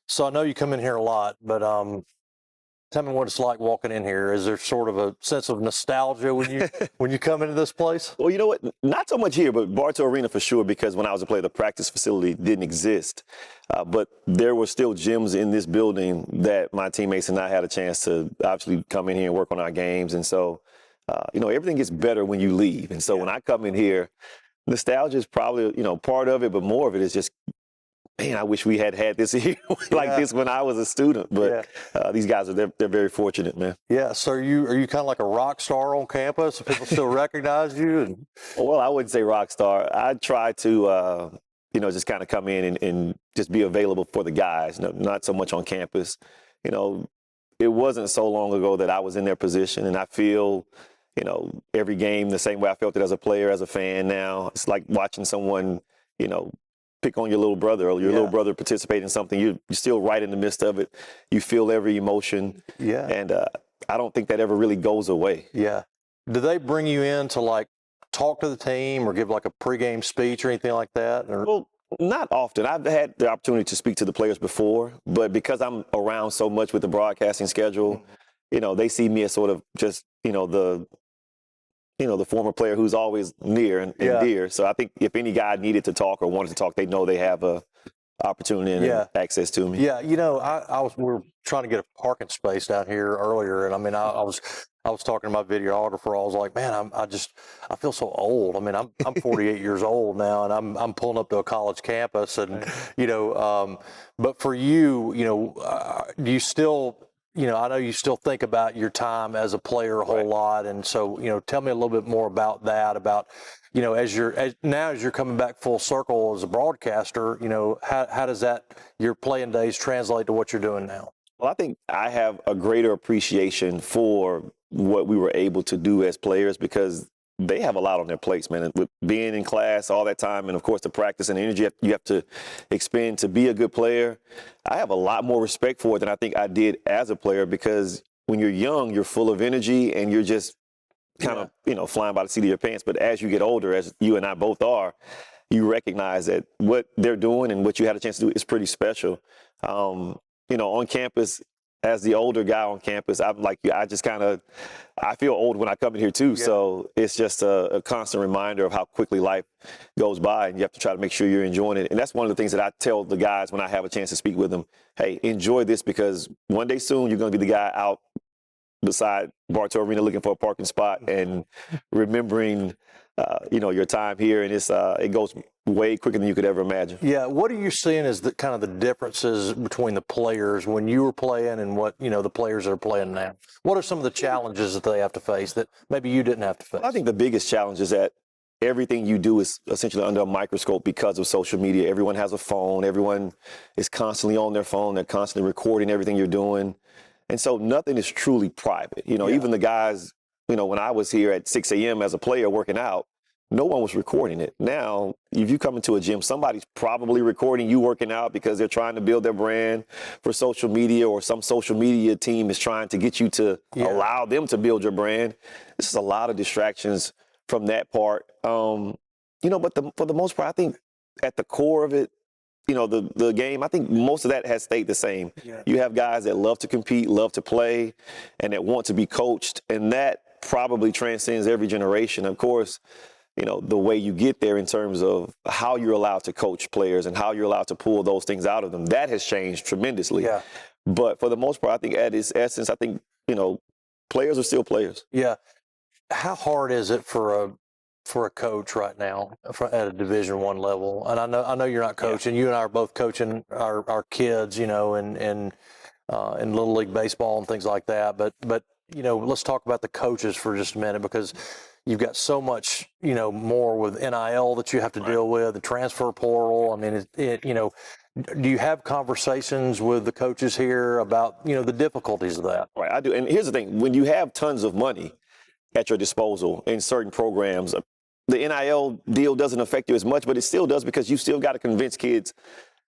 So I know you come in here a lot, but tell me what it's like walking in here. Is there sort of a sense of nostalgia when you come into this place? Well, you know what? Not so much here, but Bartow Arena for sure, because when I was a player, the practice facility didn't exist. But there were still gyms in this building that my teammates and I had a chance to obviously come in here and work on our games. And so, everything gets better when you leave. And so when I come in here, nostalgia is probably, part of it, but more of it is just, man, I wish we had this here like this when I was a student. But these guys they're very fortunate, man. Yeah. So are you kind of like a rock star on campus? People still recognize you? Well, I wouldn't say rock star. I try to, just kind of come in and just be available for the guys, not so much on campus. It wasn't so long ago that I was in their position, and I feel, every game the same way I felt it as a player, as a fan now. It's like watching someone, pick on your little brother, or your little brother participate in something. You're still right in the midst of it. You feel every emotion. Yeah. And I don't think that ever really goes away. Yeah. Do they bring you in to like talk to the team or give like a pregame speech or anything like that? Or? Well, not often. I've had the opportunity to speak to the players before, but because I'm around so much with the broadcasting schedule, they see me as sort of just, the former player who's always near and dear. So I think if any guy needed to talk or wanted to talk, they know they have a opportunity and access to me. Yeah, we were trying to get a parking space down here earlier, and I mean, I was talking to my videographer. I was like, man, I feel so old. I mean, I'm 48 years old now, and I'm pulling up to a college campus, and but for you, do you still? I know you still think about your time as a player a whole lot. And so, tell me a little bit more about that, as you're coming back full circle as a broadcaster, how does your playing days translate to what you're doing now? Well, I think I have a greater appreciation for what we were able to do as players, because they have a lot on their plates, man. And with being in class all that time, and of course the practice and the energy you have to expend to be a good player, I have a lot more respect for it than I think I did as a player, because when you're young, you're full of energy and you're just kind of, flying by the seat of your pants. But as you get older, as you and I both are, you recognize that what they're doing and what you had a chance to do is pretty special. On campus, as the older guy on campus, I'm like, I feel old when I come in here too. Yeah. So it's just a constant reminder of how quickly life goes by, and you have to try to make sure you're enjoying it. And that's one of the things that I tell the guys when I have a chance to speak with them. Hey, enjoy this, because one day soon you're going to be the guy out beside Bartow Arena looking for a parking spot and remembering, your time here. And it goes way quicker than you could ever imagine. Yeah. What are you seeing as the differences between the players when you were playing and what, the players that are playing now? What are some of the challenges that they have to face that maybe you didn't have to face? I think the biggest challenge is that everything you do is essentially under a microscope because of social media. Everyone has a phone. Everyone is constantly on their phone. They're constantly recording everything you're doing. And so nothing is truly private. Even the guys, when I was here at 6 a.m. as a player working out, no one was recording it. Now, if you come into a gym, somebody's probably recording you working out because they're trying to build their brand for social media, or some social media team is trying to get you to allow them to build your brand. This is a lot of distractions from that part. But for the most part, I think at the core of it, the game, I think most of that has stayed the same. Yeah. You have guys that love to compete, love to play, and that want to be coached. And that probably transcends every generation. Of course, the way you get there in terms of how you're allowed to coach players and how you're allowed to pull those things out of them, that has changed tremendously. Yeah. But for the most part, I think at its essence, I think, players are still players. Yeah. How hard is it for a coach right now at a Division I level? And I know you're not coaching. You and I are both coaching our kids, in Little League baseball and things like that. But let's talk about the coaches for just a minute, because you've got so much, more with NIL that you have to deal with, the transfer portal. I mean, do you have conversations with the coaches here about, the difficulties of that? Right, I do. And here's the thing. When you have tons of money at your disposal in certain programs, the NIL deal doesn't affect you as much, but it still does, because you still got to convince kids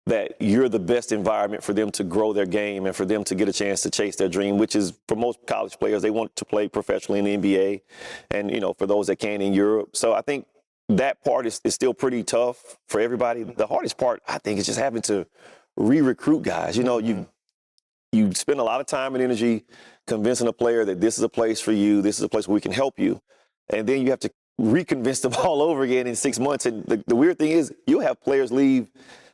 that you're the best environment for them to grow their game and for them to get a chance to chase their dream, which is, for most college players, they want to play professionally in the NBA, and, for those that can, in Europe. So I think that part is still pretty tough for everybody. The hardest part, I think, is just having to re-recruit guys. You know, you spend a lot of time and energy convincing a player that this is a place for you, this is a place where we can help you. And then you have to reconvince them all over again in 6 months. And the weird thing is you'll have players leave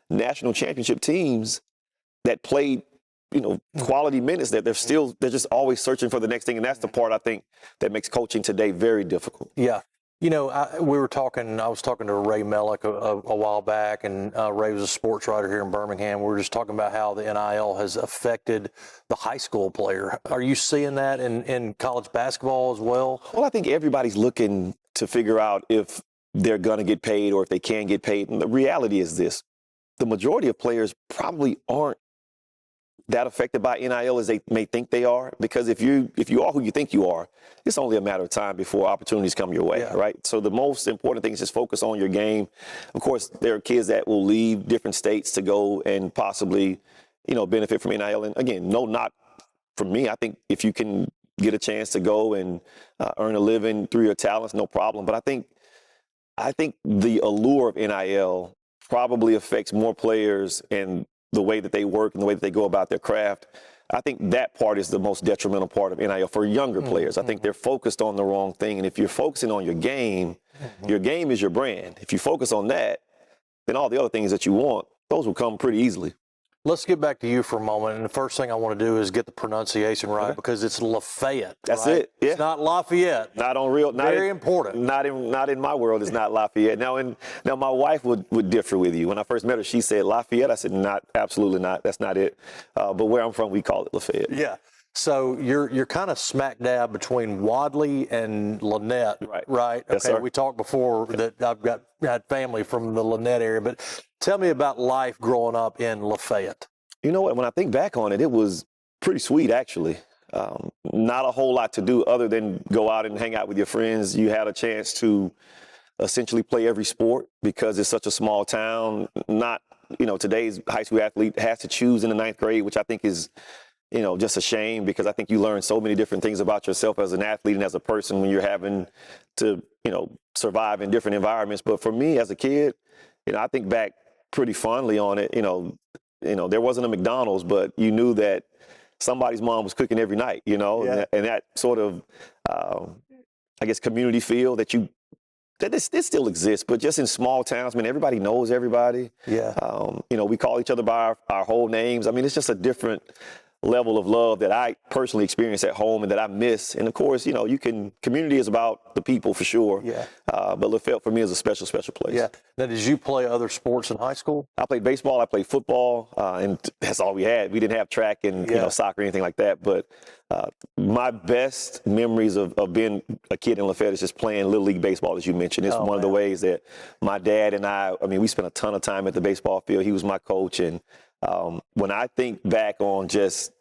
national championship teams that played, you know, quality minutes that they're just always searching for the next thing. And that's the part I think that makes coaching today very difficult. Yeah. You know, I was talking to Ray Mellick a while back, and Ray was a sports writer here in Birmingham. We were just talking about how the NIL has affected the high school player. Are you seeing that in college basketball as well? Well, I think everybody's looking to figure out if they're going to get paid or if they can get paid. And the reality is this: the majority of players probably aren't that affected by NIL as they may think they are, because if you are who you think you are, it's only a matter of time before opportunities come your way, right? So the most important thing is just focus on your game. Of course, there are kids that will leave different states to go and possibly, you know, benefit from NIL. And again, no, not from me. I think if you can get a chance to go and earn a living through your talents, no problem. But I think the allure of NIL probably affects more players and the way that they work and the way that they go about their craft. I think that part is the most detrimental part of NIL for younger players. I think they're focused on the wrong thing. And if you're focusing on your game is your brand. If you focus on that, then all the other things that you want, those will come pretty easily. Let's get back to you for a moment. And the first thing I want to do is get the pronunciation right, because it's Lafayette. That's right? it. Yeah. It's not Lafayette. Not on real. Very important. Not in my world. It's not Lafayette. Now my wife would differ with you. When I first met her, she said Lafayette. I said absolutely not. That's not it. But where I'm from, we call it Lafayette. Yeah. So you're kind of smack dab between Wadley and Lynette, right? Yes, okay. sir. We talked before that I've had family from the Lynette area, but tell me about life growing up in Lafayette. You know what? When I think back on it, it was pretty sweet, actually. Not a whole lot to do other than go out and hang out with your friends. You had a chance to essentially play every sport because it's such a small town. Not, you know, today's high school athlete has to choose in the 9th grade, which I think is, you know, just a shame, because I think you learn so many different things about yourself as an athlete and as a person when you're having to, you know, survive in different environments. But for me as a kid, you know, I think back pretty fondly on it. You know, there wasn't a McDonald's, but you knew that somebody's mom was cooking every night, you know, and that sort of, I guess, community feel that this still exists, but just in small towns, man, everybody knows everybody. Yeah. You know, we call each other by our whole names. I mean, it's just a different level of love that I personally experience at home and that I miss. And of course, you know, community is about the people for sure. Yeah. But Lafayette for me is a special, special place. Yeah. Now, did you play other sports in high school? I played baseball, I played football, and that's all we had. We didn't have track and you know, soccer or anything like that. But my best memories of being a kid in Lafayette is just playing Little League baseball, as you mentioned. It's one of the ways that my dad and I mean, we spent a ton of time at the baseball field. He was my coach. And when I think back on just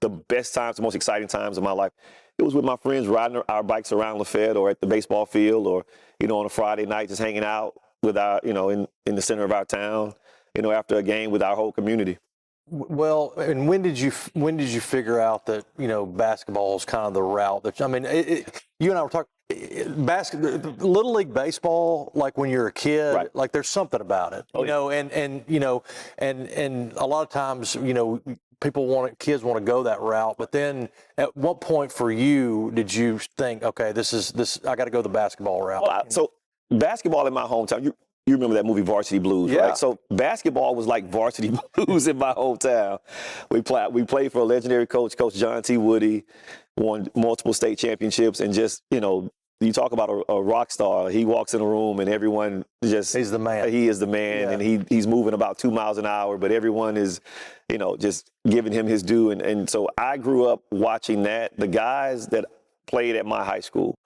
the best times, the most exciting times of my life, it was with my friends riding our bikes around Lafayette or at the baseball field, or, you know, on a Friday night, just hanging out with our, you know, in the center of our town, you know, after a game with our whole community. Well, and when did you figure out that, you know, basketball is kind of the route that, I mean, you and I were talking, Little League baseball, like when you're a kid, like there's something about it, you know, and you know, and a lot of times, you know, kids want to go that route, but then at what point for you did you think, okay, I got to go the basketball route? Well, so basketball in my hometown, you remember that movie Varsity Blues, right? So basketball was like Varsity Blues in my hometown. We played for a legendary coach, Coach John T. Woody, won multiple state championships, and just, you know, you talk about a rock star. He walks in a room and everyone just... He's the man. He is the man, and he's moving about 2 miles an hour, but everyone is, you know, just giving him his due. And so I grew up watching that. The guys that played at my high school,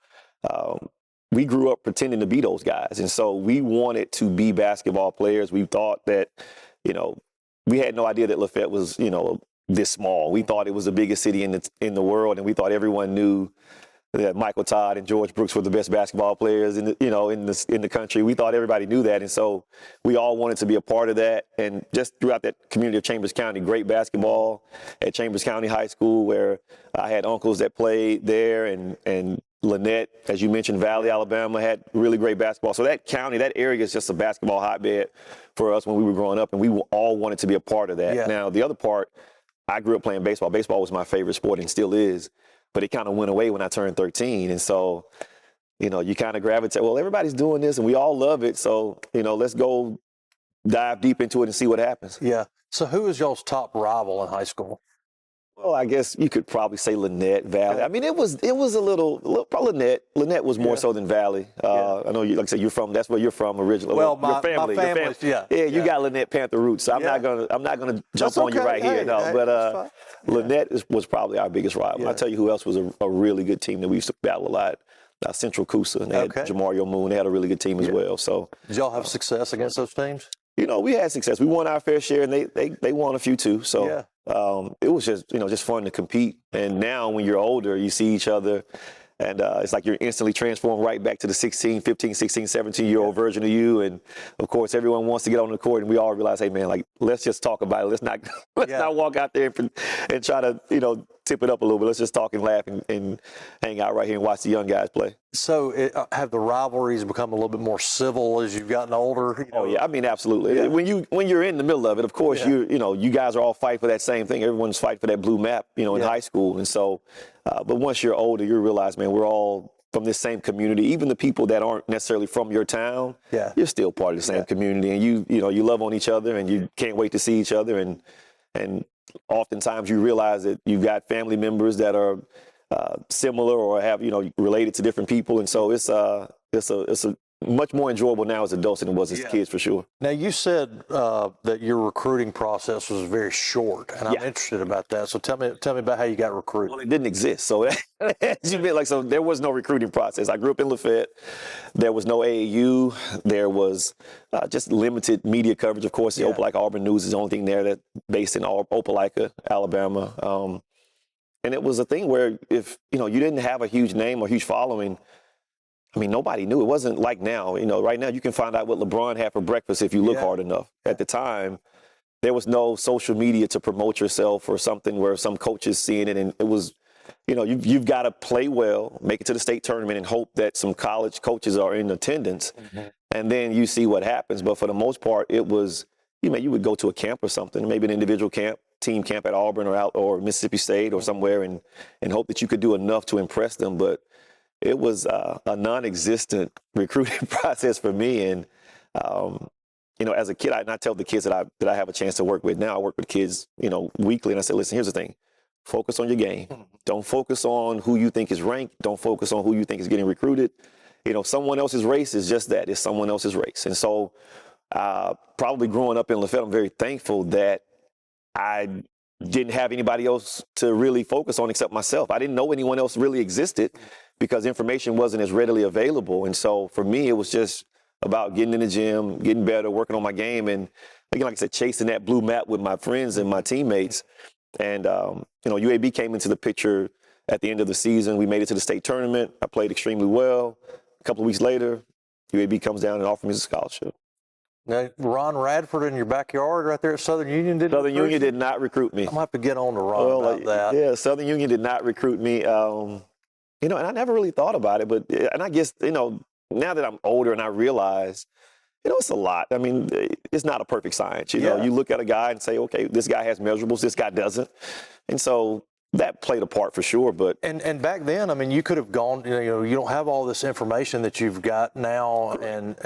we grew up pretending to be those guys. And so we wanted to be basketball players. We thought that, you know, we had no idea that Lafayette was, you know, this small. We thought it was the biggest city in the world, and we thought everyone knew that Michael Todd and George Brooks were the best basketball players in the country. We thought everybody knew that, and so we all wanted to be a part of that. And just throughout that community of Chambers County, great basketball at Chambers County High School, where I had uncles that played there, and Lynette, as you mentioned, Valley, Alabama had really great basketball. So that county, that area is just a basketball hotbed for us when we were growing up, and we all wanted to be a part of that. Yeah. Now, the other part, I grew up playing baseball. Baseball was my favorite sport and still is, but it kind of went away when I turned 13. And so, you kind of gravitate, well, everybody's doing this and we all love it. So, let's go dive deep into it and see what happens. Yeah. So who was y'all's top rival in high school? Well, I guess you could probably say Lynette, Valley. I mean, it was a little probably Lynette. Lynette was more so than Valley. I know you, like I said, that's where you're from originally. Well, your family, yeah. Yeah, you got Lynette Panther roots. So I'm not gonna jump on you right here. No, but Lynette was probably our biggest rival. Yeah. I'll tell you who else was a really good team that we used to battle a lot. Central Coosa, and they had Jamario Moon. They had a really good team as well. So did y'all have success against those teams? We had success. We won our fair share, and they won a few too. So it was just fun to compete. And now when you're older, you see each other, and it's like you're instantly transformed right back to the 16, 15, 16, 17-year-old version of you. And of course, everyone wants to get on the court, and we all realize, hey man, like let's just talk about it. Let's not walk out there and try to tip it up a little bit. Let's just talk and laugh and hang out right here and watch the young guys play. So have the rivalries become a little bit more civil as you've gotten older? Oh yeah, I mean absolutely. Yeah. When you're in the middle of it, of course you guys are all fighting for that same thing. Everyone's fighting for that blue map, in high school. And so, but once you're older, you realize, man, we're all from this same community. Even the people that aren't necessarily from your town, you're still part of the same community, and you love on each other, and you can't wait to see each other. And oftentimes you realize that you've got family members that are similar or have related to different people, and so it's a much more enjoyable now as adults than it was as kids, for sure. Now, you said that your recruiting process was very short, and I'm interested about that. So tell me about how you got recruited. Well, it didn't exist. So so there was no recruiting process. I grew up in Lafayette. There was no AAU. There was just limited media coverage. Of course, the Opelika Auburn News is the only thing there that's based in Opelika, Alabama. And it was a thing where if you didn't have a huge name or huge following, I mean, nobody knew. It wasn't like now. Right now you can find out what LeBron had for breakfast if you look hard enough. At the time, there was no social media to promote yourself or something where some coach is seeing it. And it was, you've got to play well, make it to the state tournament, and hope that some college coaches are in attendance. Mm-hmm. And then you see what happens. But for the most part, it was, you would go to a camp or something, maybe an individual camp, team camp at Auburn or Mississippi State or somewhere, and hope that you could do enough to impress them. But it was a non-existent recruiting process for me. And, as a kid, I tell the kids that I have a chance to work with now. I work with kids, weekly. And I say, listen, here's the thing. Focus on your game. Don't focus on who you think is ranked. Don't focus on who you think is getting recruited. Someone else's race is just that. It's someone else's race. And so probably growing up in Lafayette, I'm very thankful that I didn't have anybody else to really focus on except myself. I didn't know anyone else really existed because information wasn't as readily available. And so for me, it was just about getting in the gym, getting better, working on my game. And again, like I said, chasing that blue map with my friends and my teammates. And, UAB came into the picture at the end of the season. We made it to the state tournament. I played extremely well. A couple of weeks later, UAB comes down and offers me a scholarship. Now, Ron Radford in your backyard right there at Southern Union Southern Union did not recruit me. I'm going to have to get on to Ron about that. Yeah, Southern Union did not recruit me. And I never really thought about it. And I guess, now that I'm older and I realize, it's a lot. I mean, it's not a perfect science. You look at a guy and say, okay, this guy has measurables, this guy doesn't. And so that played a part for sure. But and back then, I mean, you could have gone, you don't have all this information that you've got now, and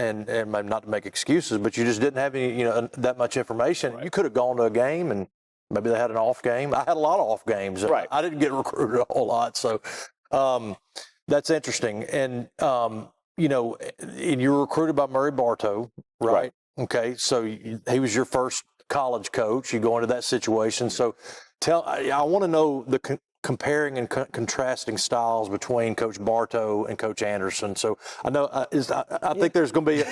not to make excuses, but you just didn't have any, that much information. Right. You could have gone to a game and maybe they had an off game. I had a lot of off games. Right. I didn't get recruited a whole lot. So that's interesting. And, and you were recruited by Murray Bartow, right? Okay. So he was your first college coach. You go into that situation. So I want to know the comparing and contrasting styles between Coach Bartow and Coach Anderson. So I know I think there's going to be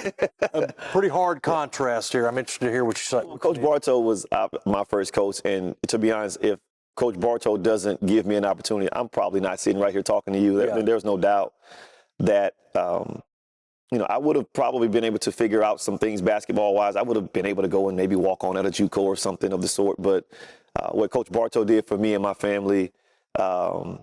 a pretty hard contrast here. I'm interested to hear what you say. Well, Coach Bartow was my first coach, and to be honest, if Coach Bartow doesn't give me an opportunity, I'm probably not sitting right here talking to you. There's no doubt that I would have probably been able to figure out some things basketball-wise. I would have been able to go and maybe walk on at a JUCO or something of the sort. But what Coach Bartow did for me and my family, I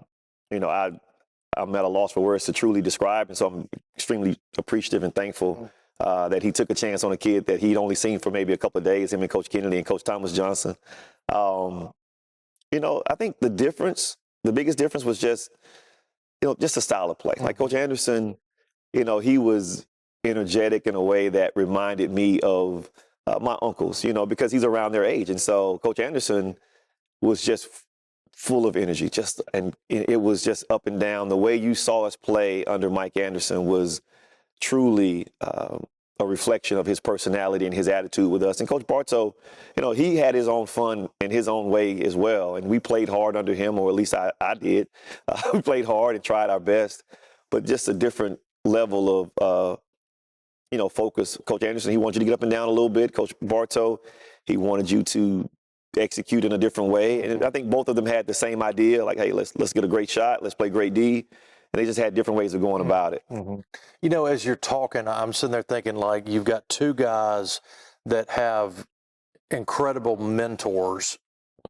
I'm at a loss for words to truly describe. And so I'm extremely appreciative and thankful that he took a chance on a kid that he'd only seen for maybe a couple of days, him and Coach Kennedy and Coach Thomas Johnson. I think the biggest difference was just the style of play. Like Coach Anderson, he was energetic in a way that reminded me of my uncles, because he's around their age. And so Coach Anderson was just full of energy, and it was just up and down. The way you saw us play under Mike Anderson was truly a reflection of his personality and his attitude with us. And Coach Bartow, he had his own fun in his own way as well. And we played hard under him, or at least I did. We played hard and tried our best, but just a different level of, focus. Coach Anderson, he wanted you to get up and down a little bit. Coach Bartow, he wanted you to execute in a different way. And I think both of them had the same idea, like, hey, let's get a great shot. Let's play great D. And they just had different ways of going about it. As you're talking, I'm sitting there thinking, like, you've got two guys that have incredible mentors.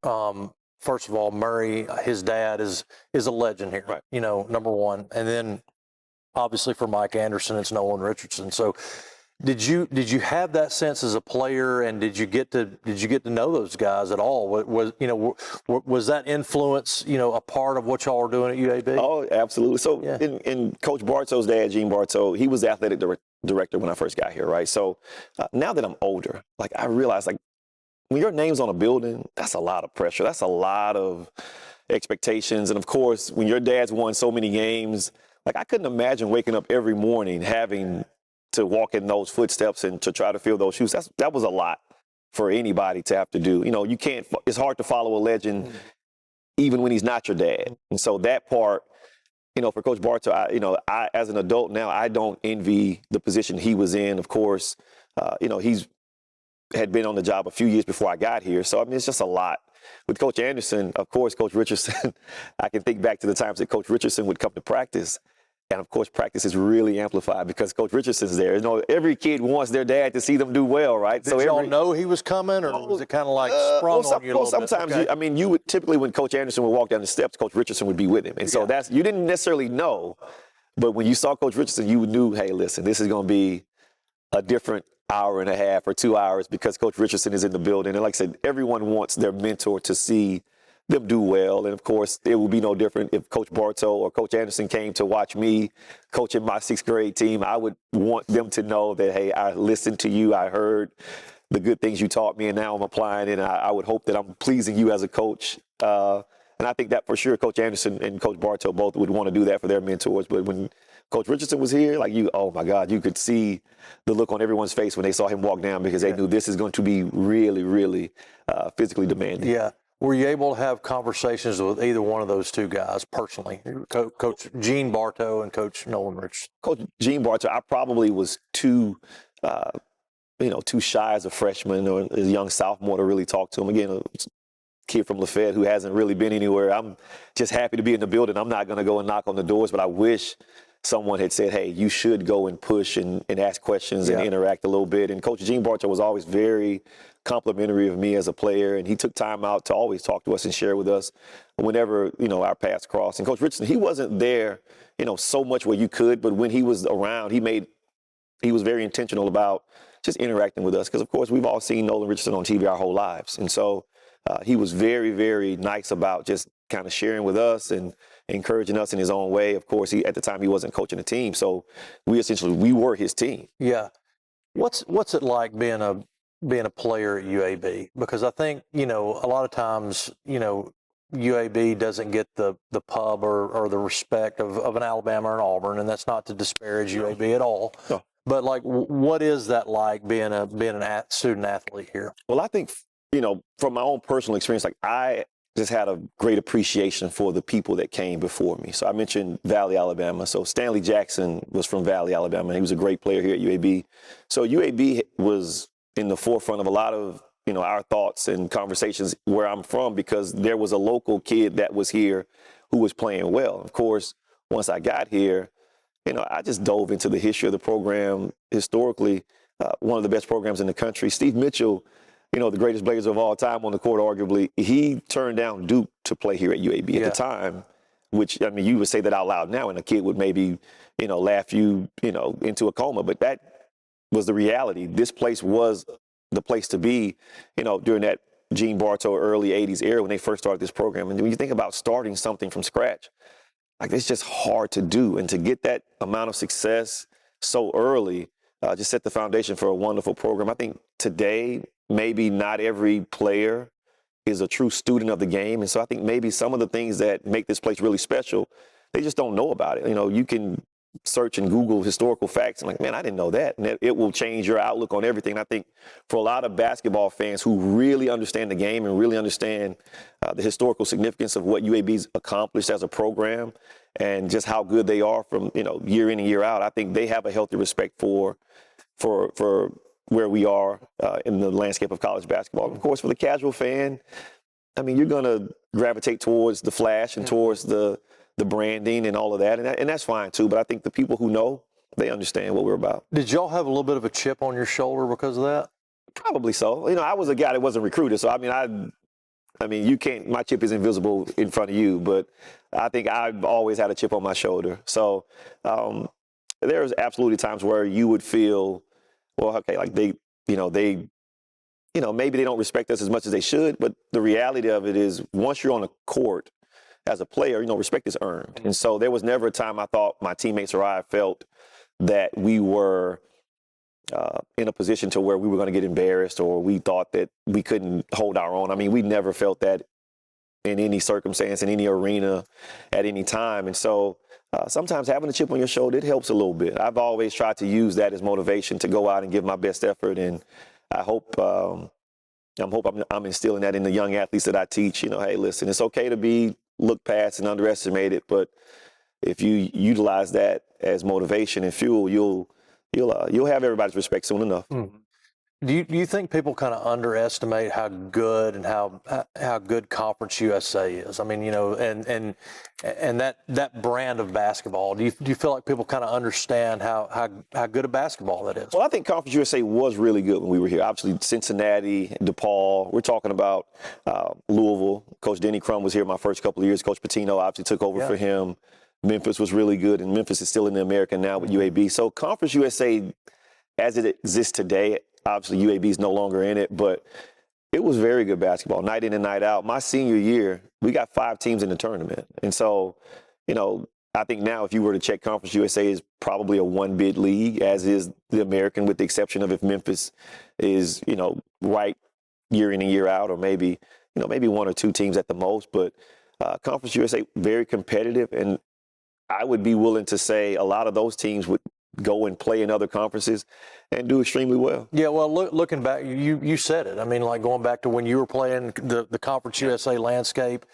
First of all, Murray, his dad is a legend here, right. Number one. And then obviously for Mike Anderson, it's Nolan Richardson. So did you have that sense as a player, and did you get to know those guys at all? Was that influence a part of what y'all were doing at UAB? Oh, absolutely. So in Coach Bartow's dad, Gene Bartow, he was the athletic director when I first got here, right? So now that I'm older, like, I realize, like, when your name's on a building, that's a lot of pressure. That's a lot of expectations. And of course, when your dad's won so many games, like, I couldn't imagine waking up every morning having to walk in those footsteps and to try to fill those shoes. That was a lot for anybody to have to do. You can't, it's hard to follow a legend even when he's not your dad. And so that part, for Coach Bartow, I as an adult now, I don't envy the position he was in. Of course, he's had been on the job a few years before I got here. So, I mean, it's just a lot. With Coach Anderson, of course, Coach Richardson, I can think back to the times that Coach Richardson would come to practice. And of course, practice is really amplified because Coach Richardson's there. Every kid wants their dad to see them do well, right? Did y'all know he was coming, or was it kind of like sprung on you a little sometimes bit? Okay. You would typically, when Coach Anderson would walk down the steps, Coach Richardson would be with him. And so you didn't necessarily know, but when you saw Coach Richardson, you knew, hey, listen, this is going to be a different hour and a half or 2 hours because Coach Richardson is in the building. And like I said, everyone wants their mentor to see them do well. And of course, it would be no different if Coach Bartow or Coach Anderson came to watch me coaching my 6th grade team. I would want them to know that, hey, I listened to you. I heard the good things you taught me, and now I'm applying it. And I would hope that I'm pleasing you as a coach. And I think that for sure Coach Anderson and Coach Bartow both would want to do that for their mentors. But when Coach Richardson was here, oh my God, you could see the look on everyone's face when they saw him walk down because they knew this is going to be really, really physically demanding. Yeah. Were you able to have conversations with either one of those two guys personally, Coach Gene Bartow and Coach Nolan Richardson? Coach Gene Bartow, I probably was too shy as a freshman or as a young sophomore to really talk to him. Again, a kid from Fayette who hasn't really been anywhere. I'm just happy to be in the building. I'm not going to go and knock on the doors, but I wish someone had said, hey, you should go and push and ask questions and interact a little bit. And Coach Gene Bartow was always very complimentary of me as a player, and he took time out to always talk to us and share with us whenever, our paths crossed. And Coach Richardson, he wasn't there, so much where you could, but when he was around, he was very intentional about just interacting with us because, of course, we've all seen Nolan Richardson on TV our whole lives. And so he was very, very nice about just kind of sharing with us and encouraging us in his own way. Of course, at the time he wasn't coaching the team, so we were his team. Yeah. What's it like being a player at UAB? Because I think, a lot of times, UAB doesn't get the pub or the respect of an Alabama or an Auburn, and that's not to disparage UAB at all. No. But what is that like being a student athlete here? Well, I think, from my own personal experience, I just had a great appreciation for the people that came before me. So I mentioned Valley, Alabama. So Stanley Jackson was from Valley, Alabama. He was a great player here at UAB. So UAB was in the forefront of a lot of, our thoughts and conversations where I'm from because there was a local kid that was here who was playing well. Of course, once I got here, I just dove into the history of the program. Historically, one of the best programs in the country. Steve Mitchell, the greatest Blazer of all time on the court, arguably, he turned down Duke to play here at UAB. At the time, which, I mean, you would say that out loud now and a kid would maybe, laugh you, into a coma. But that was the reality. This place was the place to be, during that Gene Bartow early 80s era when they first started this program. And when you think about starting something from scratch, like it's just hard to do. And to get that amount of success so early just set the foundation for a wonderful program. I think today, maybe not every player is a true student of the game. And so I think maybe some of the things that make this place really special, they just don't know about it. You can search and Google historical facts and like, man, I didn't know that. And it will change your outlook on everything. And I think for a lot of basketball fans who really understand the game and really understand the historical significance of what UAB's accomplished as a program and just how good they are from, year in and year out, I think they have a healthy respect for where we are in the landscape of college basketball. Of course, for the casual fan, I mean, you're going to gravitate towards the flash and towards the branding and all of that, and that's fine too. But I think the people who know, they understand what we're about. Did y'all have a little bit of a chip on your shoulder because of that? Probably so. I was a guy that wasn't recruited, so I mean, you can't. My chip is invisible in front of you, but I think I've always had a chip on my shoulder. So there's absolutely times where you would feel, well, okay, like maybe they don't respect us as much as they should. But the reality of it is, once you're on the court as a player, respect is earned. And so there was never a time I thought my teammates or I felt that we were in a position to where we were going to get embarrassed or we thought that we couldn't hold our own. I mean, we never felt that in any circumstance, in any arena, at any time. And so sometimes having a chip on your shoulder, it helps a little bit. I've always tried to use that as motivation to go out and give my best effort. And I hope I'm instilling that in the young athletes that I teach. Hey, listen, it's okay to be looked past and underestimated, but if you utilize that as motivation and fuel, you'll have everybody's respect soon enough. Mm-hmm. Do you think people kind of underestimate how good and how good Conference USA is? I mean, and that brand of basketball. Do you feel like people kind of understand how good a basketball that is? Well, I think Conference USA was really good when we were here. Obviously, Cincinnati, DePaul. We're talking about Louisville. Coach Denny Crum was here my first couple of years. Coach Pitino obviously took over for him. Memphis was really good, and Memphis is still in the American now with UAB. So Conference USA, as it exists today, obviously UAB is no longer in it, but it was very good basketball, night in and night out. My senior year, we got 5 teams in the tournament. And so, I think now if you were to check Conference USA is probably a 1-bid league, as is the American, with the exception of if Memphis is, right year in and year out, or maybe 1 or 2 teams at the most. But Conference USA, very competitive. And I would be willing to say a lot of those teams would go and play in other conferences and do extremely well. Yeah, well, looking back, you said it. I mean, like going back to when you were playing the Conference USA landscape,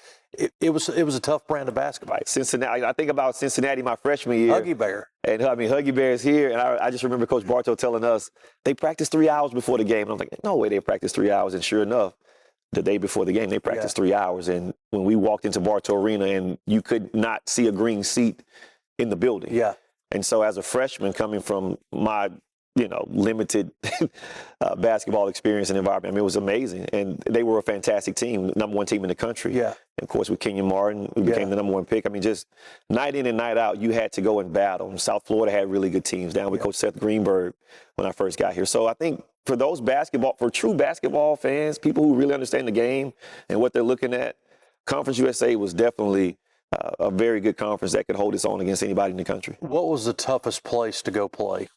it was a tough brand of basketball. Right. Cincinnati. I think about Cincinnati my freshman year. Huggy Bear. And Huggy Bear is here, and I just remember Coach Bartow telling us they practiced 3 hours before the game. And I'm like, no way they practiced 3 hours. And sure enough, the day before the game, they practiced 3 hours. And when we walked into Bartow Arena, and you could not see a green seat in the building. Yeah. And so as a freshman coming from my, limited basketball experience and environment, I mean, it was amazing. And they were a fantastic team, number 1 team in the country. Yeah. And of course, with Kenyon Martin, we became the number 1 pick. I mean, just night in and night out, you had to go and battle. And South Florida had really good teams down with Coach Seth Greenberg when I first got here. So I think for true basketball fans, people who really understand the game and what they're looking at, Conference USA was definitely a very good conference that could hold its own against anybody in the country. What was the toughest place to go play?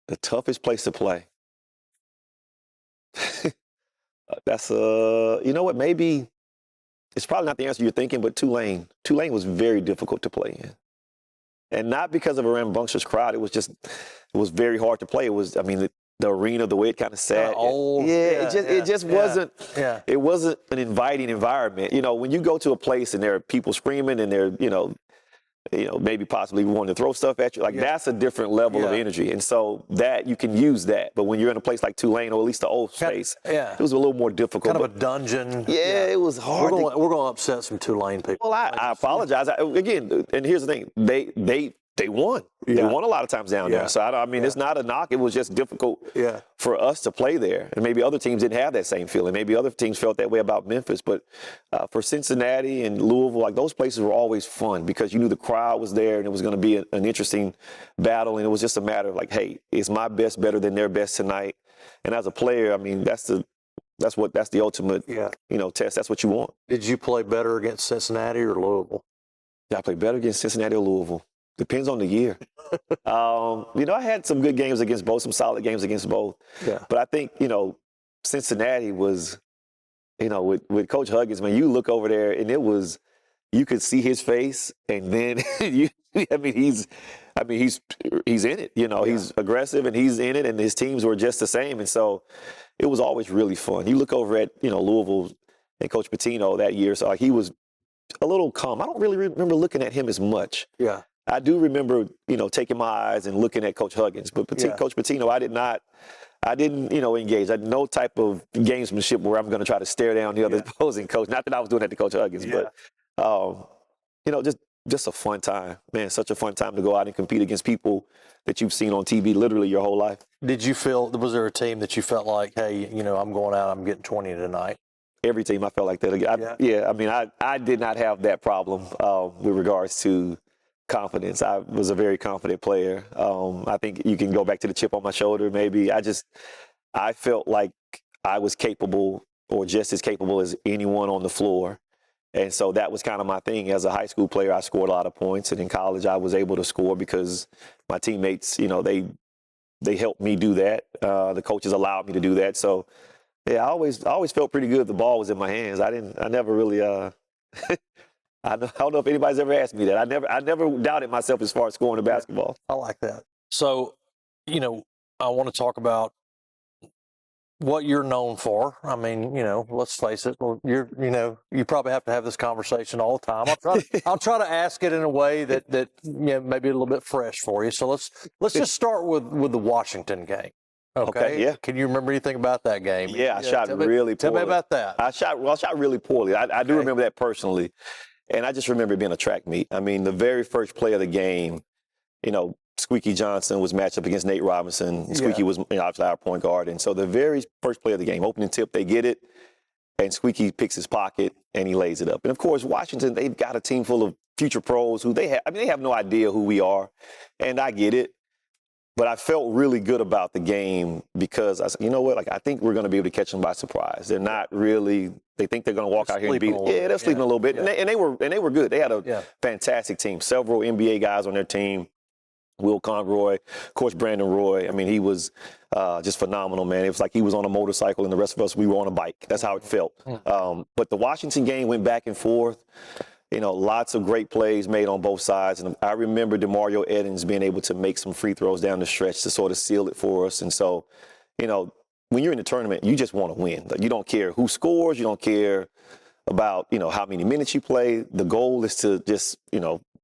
The toughest place to play? That's, you know what, maybe it's probably not the answer you're thinking, but Tulane. Tulane was very difficult to play in. And not because of a rambunctious crowd. It was very hard to play. It was, the arena, the way it kind of sat. Old. It just wasn't. Yeah. It wasn't an inviting environment. When you go to a place and there are people screaming and they're, maybe possibly wanting to throw stuff at you, that's a different level of energy. And so that you can use that. But when you're in a place like Tulane, or at least the old space, it was a little more difficult. Kind of a dungeon. Yeah, it was hard. We're going to upset some Tulane people. Well, I apologize. Again, and here's the thing: they they won. Yeah. They won a lot of times down there. So, I mean, it's not a knock. It was just difficult for us to play there. And maybe other teams didn't have that same feeling. Maybe other teams felt that way about Memphis. But for Cincinnati and Louisville, like those places were always fun because you knew the crowd was there and it was going to be an interesting battle. And it was just a matter of like, hey, is my best better than their best tonight? And as a player, I mean, that's the ultimate, test. That's what you want. Did you play better against Cincinnati or Louisville? Did I play better against Cincinnati or Louisville? Depends on the year. I had some good games against both, some solid games against both. Yeah. But I think, Cincinnati was, with Coach Huggins, man, you look over there and you could see his face and then he's in it, he's aggressive and he's in it and his teams were just the same. And so it was always really fun. You look over at, Louisville and Coach Pitino that year, so he was a little calm. I don't really remember looking at him as much. Yeah. I do remember, taking my eyes and looking at Coach Huggins, but Coach Pitino, I didn't, engage. I had no type of gamesmanship where I'm going to try to stare down the other opposing coach. Not that I was doing that to Coach Huggins, but, just a fun time, man. Such a fun time to go out and compete against people that you've seen on TV literally your whole life. Did you was there a team that you felt like, hey, I'm going out, I'm getting 20 tonight? Every team I felt like that. I did not have that problem with regards to confidence. I was a very confident player. I think you can go back to the chip on my shoulder maybe. I felt like I was capable or just as capable as anyone on the floor. And so that was kind of my thing. As a high school player, I scored a lot of points. And in college, I was able to score because my teammates, they helped me do that. The coaches allowed me to do that. So, yeah, I always felt pretty good if the ball was in my hands. I never really, I don't know if anybody's ever asked me that. I never doubted myself as far as scoring the basketball. I like that. So, I want to talk about what you're known for. I mean, let's face it. You probably have to have this conversation all the time. I'll try to ask it in a way that maybe a little bit fresh for you. So let's just start with the Washington game. Okay. Yeah. Can you remember anything about that game? Yeah, I shot really poorly. Tell me about that. I shot really poorly. I do remember that personally. And I just remember it being a track meet. I mean, the very first play of the game, Squeaky Johnson was matched up against Nate Robinson. Squeaky was obviously our point guard. And so the very first play of the game, opening tip, they get it, and Squeaky picks his pocket, and he lays it up. And, of course, Washington, they've got a team full of future pros who they have no idea who we are. And I get it. But I felt really good about the game because I said, you know what, I think we're going to be able to catch them by surprise. They're not really – they think they're going to walk out here and beat – they're sleeping a little bit. Yeah. And they were good. They had a fantastic team. Several NBA guys on their team. Will Conroy, of course, Brandon Roy. I mean, he was just phenomenal, man. It was like he was on a motorcycle and the rest of us, we were on a bike. That's how it felt. But the Washington game went back and forth. Lots of great plays made on both sides. And I remember DeMario Edens being able to make some free throws down the stretch to sort of seal it for us. And so, when you're in the tournament, you just want to win. You don't care who scores. You don't care about, how many minutes you play. The goal is to just,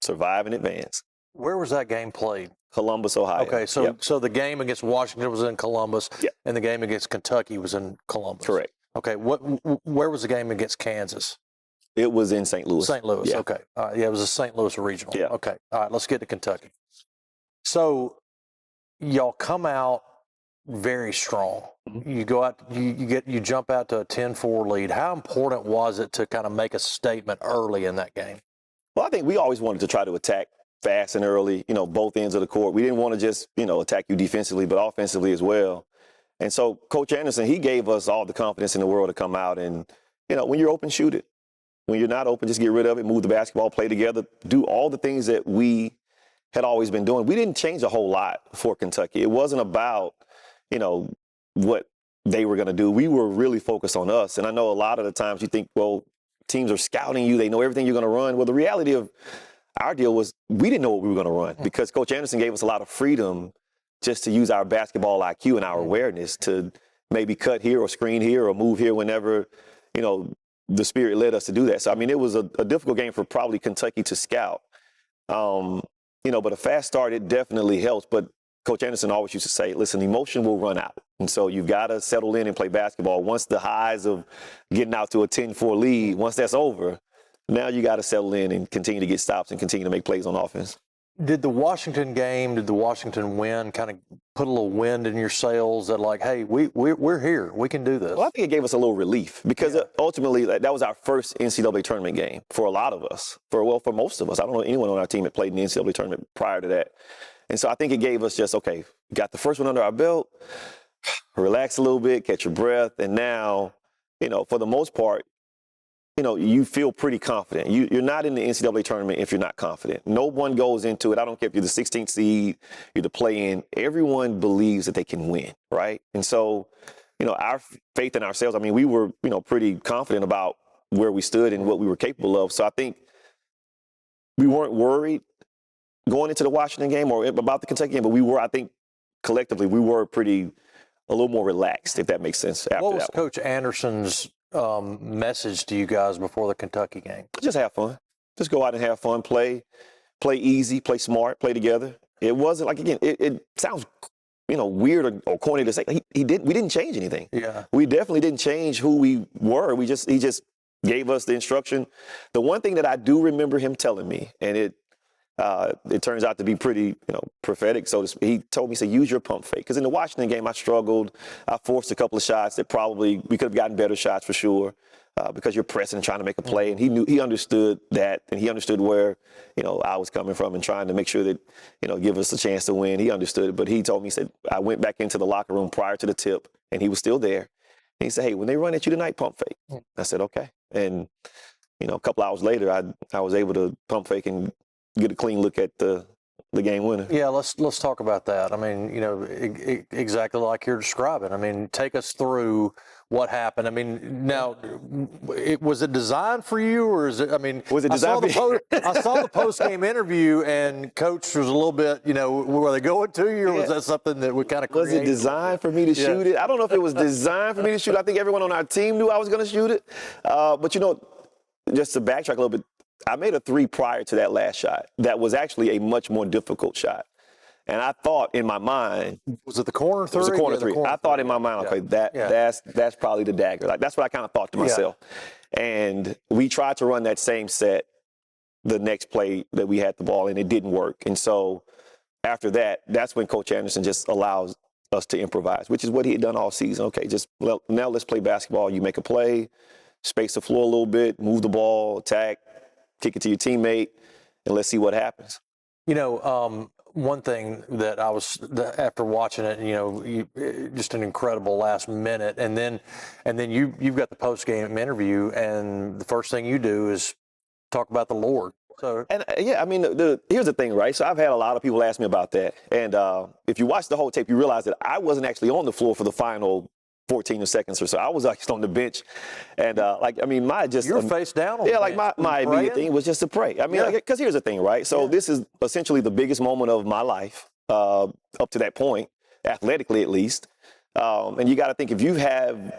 survive and advance. Where was that game played? Columbus, Ohio. Okay, so the game against Washington was in Columbus, and the game against Kentucky was in Columbus. Correct. Okay, where was the game against Kansas? It was in St. Louis. St. Louis, okay. It was a St. Louis regional. Yeah. Okay, all right, let's get to Kentucky. So y'all come out very strong. You go out, you jump out to a 10-4 lead. How important was it to kind of make a statement early in that game? Well, I think we always wanted to try to attack fast and early, both ends of the court. We didn't want to just, attack you defensively, but offensively as well. And so Coach Anderson, he gave us all the confidence in the world to come out and, when you're open, shoot it. When you're not open, just get rid of it, move the basketball, play together, do all the things that we had always been doing. We didn't change a whole lot for Kentucky. It wasn't about, what they were going to do. We were really focused on us. And I know a lot of the times you think, well, teams are scouting you. They know everything you're going to run. Well, the reality of our deal was we didn't know what we were going to run because Coach Anderson gave us a lot of freedom just to use our basketball IQ and our awareness to maybe cut here or screen here or move here whenever, the spirit led us to do that. So, I mean, it was a difficult game for probably Kentucky to scout. But a fast start, it definitely helps. But Coach Anderson always used to say, listen, emotion will run out. And so you've got to settle in and play basketball. Once the highs of getting out to a 10-4 lead, once that's over, now you got to settle in and continue to get stops and continue to make plays on offense. Did the Washington game, did the Washington win kind of put a little wind in your sails that like, hey, we're here, we can do this? Well, I think it gave us a little relief because ultimately that was our first NCAA tournament game for a lot of us. For most of us. I don't know anyone on our team that played in the NCAA tournament prior to that. And so I think it gave us just, okay, got the first one under our belt, relax a little bit, catch your breath, and now, for the most part, you feel pretty confident. You're not in the NCAA tournament if you're not confident. No one goes into it. I don't care if you're the 16th seed, you're the play-in. Everyone believes that they can win, right? And so, our faith in ourselves, I mean, we were, pretty confident about where we stood and what we were capable of. So I think we weren't worried going into the Washington game or about the Kentucky game, but I think, collectively, we were a little more relaxed, if that makes sense. After what was that one. Coach Anderson's message to you guys before the Kentucky game? Just have fun. Just go out and have fun. Play easy, play smart, play together. It wasn't like, again, it sounds, weird or corny to say. We didn't change anything. Yeah. We definitely didn't change who we were. He just gave us the instruction. The one thing that I do remember him telling me, and it turns out to be pretty, prophetic. So he told me, he said, use your pump fake. Because in the Washington game, I struggled. I forced a couple of shots that probably we could have gotten better shots for sure, because you're pressing and trying to make a play. And he understood that, and he understood where, I was coming from and trying to make sure that, give us a chance to win. He understood it. But he told me, he said, I went back into the locker room prior to the tip, and he was still there. And he said, hey, when they run at you tonight, pump fake. I said, okay. And, a couple hours later, I was able to pump fake and get a clean look at the game winner. Yeah, let's talk about that. I mean, exactly like you're describing. I mean, take us through what happened. I mean, now, was it designed for you, or is it? I mean, was it designed I saw the post-game interview, and Coach was a little bit, were they going to you, or was that something that would kind of create? Was it designed for me to shoot it? I don't know if it was designed for me to shoot. I think everyone on our team knew I was going to shoot it. But just to backtrack a little bit, I made a three prior to that last shot. That was actually a much more difficult shot. And I thought in my mind, was it the corner three? It was a corner three. I thought in my mind, okay, that's probably the dagger. Like, that's what I kind of thought to myself. And we tried to run that same set the next play that we had the ball, and it didn't work. And so after that, that's when Coach Anderson just allows us to improvise, which is what he had done all season. Okay, now let's play basketball. You make a play, space the floor a little bit, move the ball, attack, kick it to your teammate, and let's see what happens. One thing that after watching it, just an incredible last minute, and then you've got the post game interview, and the first thing you do is talk about the Lord. So here's the thing, right? So I've had a lot of people ask me about that, and if you watch the whole tape, you realize that I wasn't actually on the floor for the final 14 seconds or so. I was actually on the bench, and you're face down on the bench. My immediate thing was just to pray. I mean, because here's the thing, right? So this is essentially the biggest moment of my life up to that point, athletically at least. And you got to think, if you have,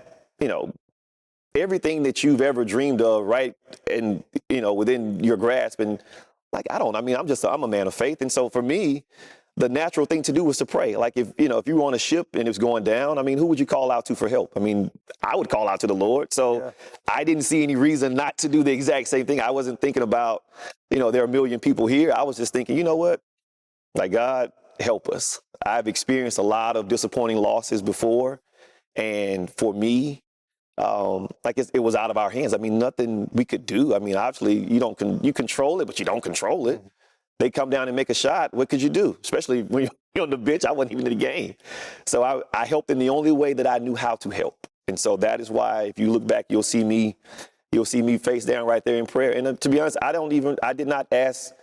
everything that you've ever dreamed of, right, and within your grasp, and I'm a man of faith, and so for me, the natural thing to do was to pray. Like, if you were on a ship and it's going down, I mean, who would you call out to for help? I mean, I would call out to the Lord. So I didn't see any reason not to do the exact same thing. I wasn't thinking about, there are a million people here. I was just thinking, you know what? Like, God, help us. I've experienced a lot of disappointing losses before. And for me, it was out of our hands. I mean, nothing we could do. I mean, obviously, you control it, but you don't control it. They come down and make a shot. What could you do? Especially when you're on the bench. I wasn't even in the game. So I helped in the only way that I knew how to help. And so that is why, if you look back, you'll see me face down right there in prayer. And to be honest, I did not ask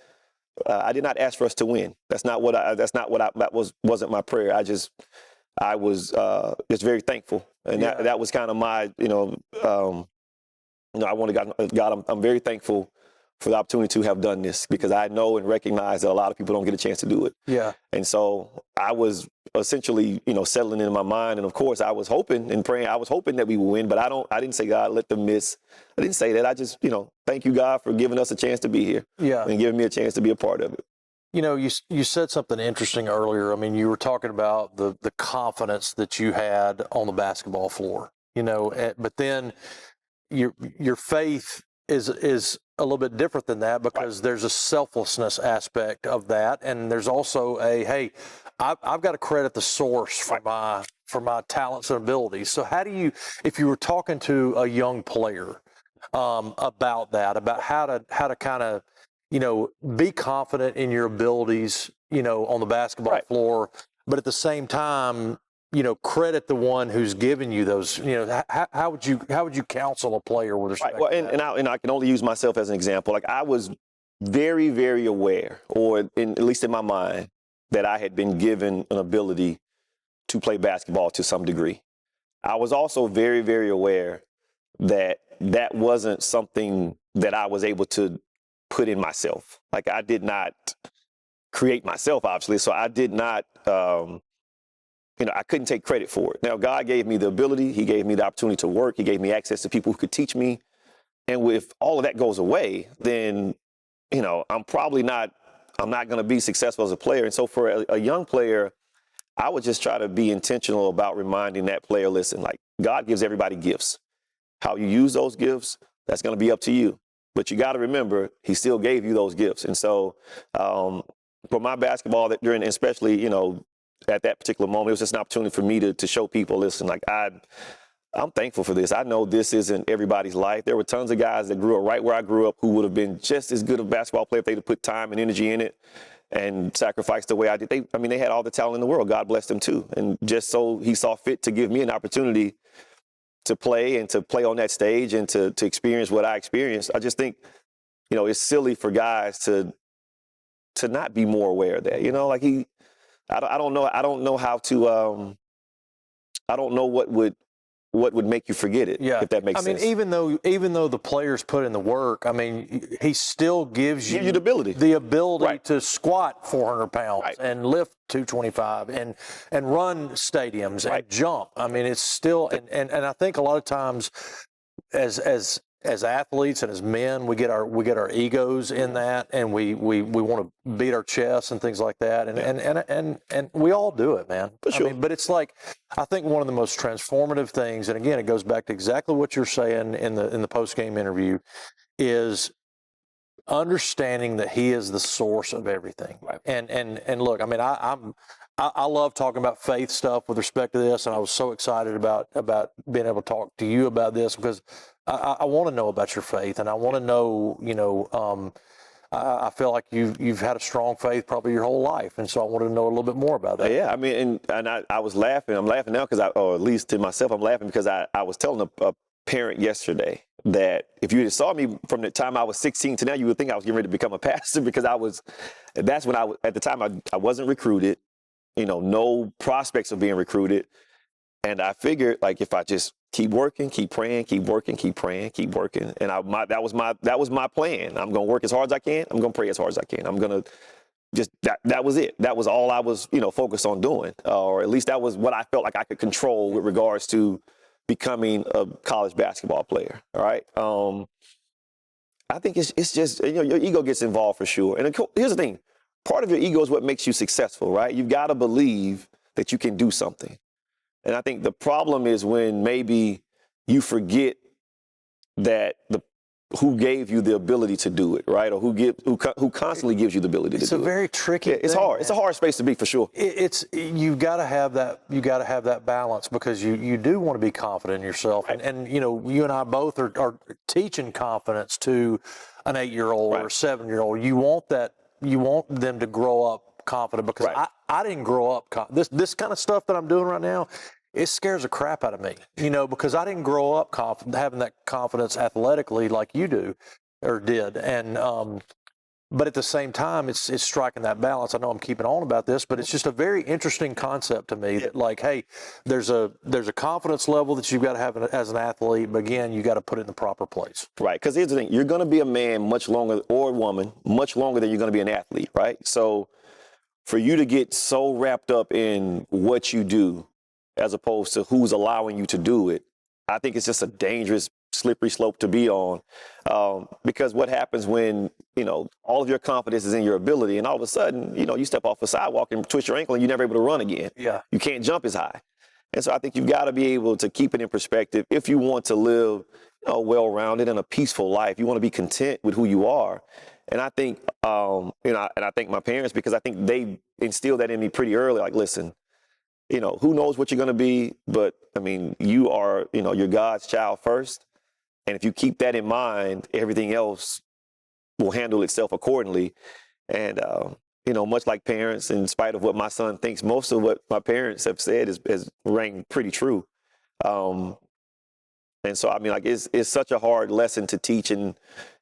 for us to win. That wasn't my prayer. I was just very thankful. And that was kind of my, I want to God, I'm very thankful for the opportunity to have done this, because I know and recognize that a lot of people don't get a chance to do it. Yeah. And so I was essentially, settling in my mind. And of course, I was hoping and praying. I was hoping that we would win, but I didn't say, God, let them miss. I didn't say that. I just, thank you, God, for giving us a chance to be here. Yeah. And giving me a chance to be a part of it. You said something interesting earlier. I mean, you were talking about the confidence that you had on the basketball floor, but then your faith is a little bit different than that because there's a selflessness aspect of that, and there's also hey, I've got to credit the source for my talents and abilities. So how do you, if you were talking to a young player about that, about how to kind of, be confident in your abilities, on the basketball floor, but at the same time, credit the one who's giving you those, how would you counsel a player with respect well, to that? And I can only use myself as an example. Like I was very, very aware, or at least in my mind, that I had been given an ability to play basketball to some degree. I was also very, very aware that that wasn't something that I was able to put in myself. Like I did not create myself, obviously, so I did not, I couldn't take credit for it. Now, God gave me the ability. He gave me the opportunity to work. He gave me access to people who could teach me. And if all of that goes away, then, I'm not going to be successful as a player. And so for a young player, I would just try to be intentional about reminding that player, listen, like God gives everybody gifts. How you use those gifts, that's going to be up to you. But you got to remember, he still gave you those gifts. And so for my basketball, especially, at that particular moment, it was just an opportunity for me to show people, listen, like I'm thankful for this. I know this isn't everybody's life. There were tons of guys that grew up right where I grew up who would have been just as good a basketball player if they'd have put time and energy in it and sacrificed the way I did. They had all the talent in the world. God bless them too. And just so he saw fit to give me an opportunity to play and to play on that stage and to experience what I experienced. I just think, it's silly for guys to not be more aware of that. I don't know how to, I don't know what would make you forget it, if that makes sense. Even though the players put in the work, he still gives you the ability to squat 400 pounds and lift 225 and run stadiums and jump. It's still, and I think a lot of times as athletes and as men, we get our egos in that, and we want to beat our chests and things like that, and we all do it, man. For sure. But it's like, I think one of the most transformative things, and again, it goes back to exactly what you're saying in the post-game interview, is understanding that he is the source of everything. Right. And look, I love talking about faith stuff with respect to this, and I was so excited about being able to talk to you about this because I want to know about your faith, and I want to know, I feel like you've had a strong faith probably your whole life, and so I wanted to know a little bit more about that. Yeah, and I was laughing. I'm laughing now or at least to myself, I'm laughing because I was telling a parent yesterday that if you saw me from the time I was 16 to now, you would think I was getting ready to become a pastor because that's when at the time I wasn't recruited. No prospects of being recruited. And I figured, like, if I just keep working, keep praying, keep working, keep praying, keep working. And that was my plan. I'm going to work as hard as I can. I'm going to pray as hard as I can. I'm going to just, that was it. That was all I was, focused on doing. Or at least that was what I felt like I could control with regards to becoming a college basketball player. All right. I think it's just, your ego gets involved for sure. And here's the thing. Part of your ego is what makes you successful, right? You've got to believe that you can do something. And I think the problem is when maybe you forget that who gave you the ability to do it, right? Or who constantly gives you the ability to do it. It's a very tricky thing. It's hard. It's a hard space to be, for sure. You've got to have that. You got to have that balance because you do want to be confident in yourself. Right. And you and I both are teaching confidence to an 8-year-old or a 7-year-old. You want that. You want them to grow up confident because I didn't grow up this kind of stuff that I'm doing right now. It scares the crap out of me, because I didn't grow up having that confidence athletically like you do or did. And but at the same time, it's striking that balance. I know I'm keeping on about this, but it's just a very interesting concept to me that, like, hey, there's a confidence level that you've got to have as an athlete, but again, you got to put it in the proper place. Right, because here's the thing. You're going to be a man much longer, or a woman, much longer than you're going to be an athlete, right? So for you to get so wrapped up in what you do as opposed to who's allowing you to do it, I think it's just a dangerous, slippery slope to be on, because what happens when, all of your confidence is in your ability, and all of a sudden, you step off a sidewalk and twist your ankle and you're never able to run again. Yeah. You can't jump as high. And so I think you've got to be able to keep it in perspective if you want to live well-rounded and a peaceful life. You want to be content with who you are. And I think, and I thank my parents because I think they instilled that in me pretty early. Like, listen, who knows what you're going to be, but I mean, you are, you're God's child first. And if you keep that in mind, everything else will handle itself accordingly. And, much like parents, in spite of what my son thinks, most of what my parents have said has rang pretty true. And so, I mean, like, it's such a hard lesson to teach, and